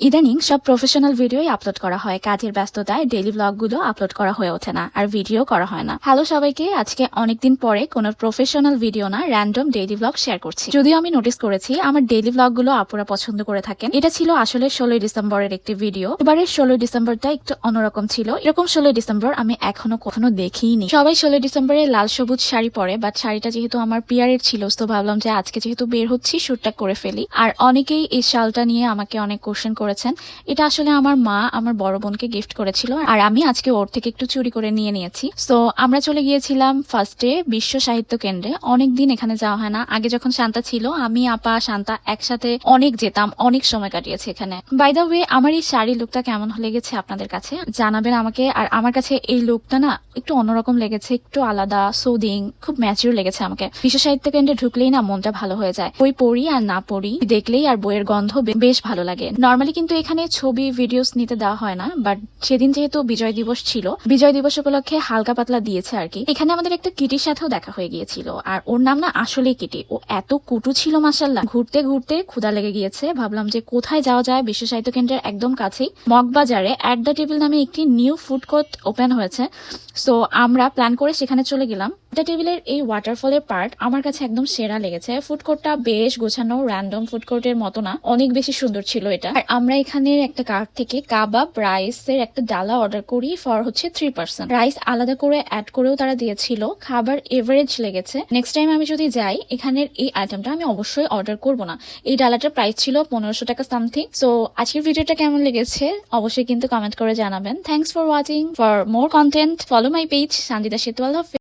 ইদানিং সব প্রফেশনাল ভিডিওই আপলোড করা হয়, কাজের ব্যস্ততায় ডেইলি ব্লগগুলো আপলোড করা হয়ে ওঠে না, আর ভিডিও করা হয় না। হ্যালো সবাইকে, আজকে অনেকদিন পরে কোনো প্রফেশনাল ভিডিও না, র্যান্ডম ডেইলি ব্লগ শেয়ার করছি। যদিও আমি নোটিস করেছি আমার ডেইলি ব্লগগুলো আপুরা পছন্দ করে থাকেন। এটা ছিল আসলে 16 ডিসেম্বরের একটি ভিডিও। এবারে 16 ডিসেম্বরটা একটু অন্যরকম ছিল। এরকম 16 ডিসেম্বর আমি এখনো কখনো দেখিনি। সবাই 16 ডিসেম্বরে লাল সবুজ শাড়ি পরে, বাট শাড়িটা যেহেতু আমার পিয়ারের ছিল, তো ভাবলাম যে আজকে যেহেতু বের হচ্ছি শুটটা করে ফেলি। আর অনেকেই এই শালটা নিয়ে আমাকে অনেক কোশ্চেন করেছেন। এটা আসলে আমার মা আমার বড় বোনকে গিফট করেছিল, আর আমি আজকে ওর থেকে একটু চুরি করে নিয়ে নিয়েছি। সো আমরা চলে গিয়েছিলাম ফার্স্টে বিশ্ব সাহিত্য কেন্দ্রে। অনেকদিন এখানে যাওয়া হয় না। আগে যখন শান্তা ছিল, আমি আপা শান্তা একসাথে অনেক যেতাম, অনেক সময় কাটিয়েছি এখানে। বাই দ্য ওয়ে, আমার এই শাড়ি লুকটা কেমন লেগেছে আপনাদের কাছে জানাবেন আমাকে। আর আমার কাছে এই লুকটা না একটু অন্যরকম লেগেছে, একটু আলাদা, সুদিং, খুব ম্যাচিউর লেগেছে আমাকে। বিশ্ব সাহিত্য কেন্দ্রে ঢুকলেই না মনটা ভালো হয়ে যায়। বই পড়ি আর না পড়ি দেখলেই আর বইয়ের গন্ধ বেশ ভালো লাগে। নর্মালি কিন্তু এখানে ছবি ভিডিওস নিতে দেওয়া হয় না, বাট সেদিন যেহেতু বিজয় দিবস ছিল, বিজয় দিবস উপলক্ষে হালকা পাতলা দিয়েছে আর কি। এখানে আমাদের একটা কিটির সাথেও দেখা হয়ে গিয়েছিল, আর ওর নাম না আসলেই কিটি। ও এত কুটু ছিল মাশাআল্লাহ। ঘুরতে ঘুরতে ক্ষুধা লেগে গিয়েছে, ভাবলাম যে কোথায় যাওয়া যায়। বিশ্ব সাহিত্য কেন্দ্রের একদম কাছেই মগবাজারে অ্যাট দ্য টেবিল নামে একটি নিউ ফুড কোর্ট ওপেন হয়েছে। সো আমরা প্ল্যান করে সেখানে চলে গেলাম। দ্য টেবিলের এই ওয়াটারফলের পার্ট আমার কাছে একদম সেরা লেগেছে। ফুড কোর্টটা বেশ গোছানো, র্যান্ডম ফুড কোর্টের মতো না, অনেক বেশি সুন্দর ছিল এটা। আর আমরা এখানে একটা কার্ট থেকে কাবাব রাইসের একটা ডালা অর্ডার করি ফর হচ্ছে 3 পার্সন। রাইস আলাদা করে অ্যাড করেও তারা দিয়েছিল। খাবার এভারেজ লেগেছে। নেক্সট টাইম আমি যদি যাই, এখানের এই আইটেমটা আমি অবশ্যই অর্ডার করব না। এই ডালাটার প্রাইস ছিল 1500 টাকা সামথিং। সো আজকের ভিডিওটা কেমন লেগেছে অবশ্যই কিন্তু কমেন্ট করে জানাবেন। Thanks for watching. For more content follow my page Sanjita সেতু।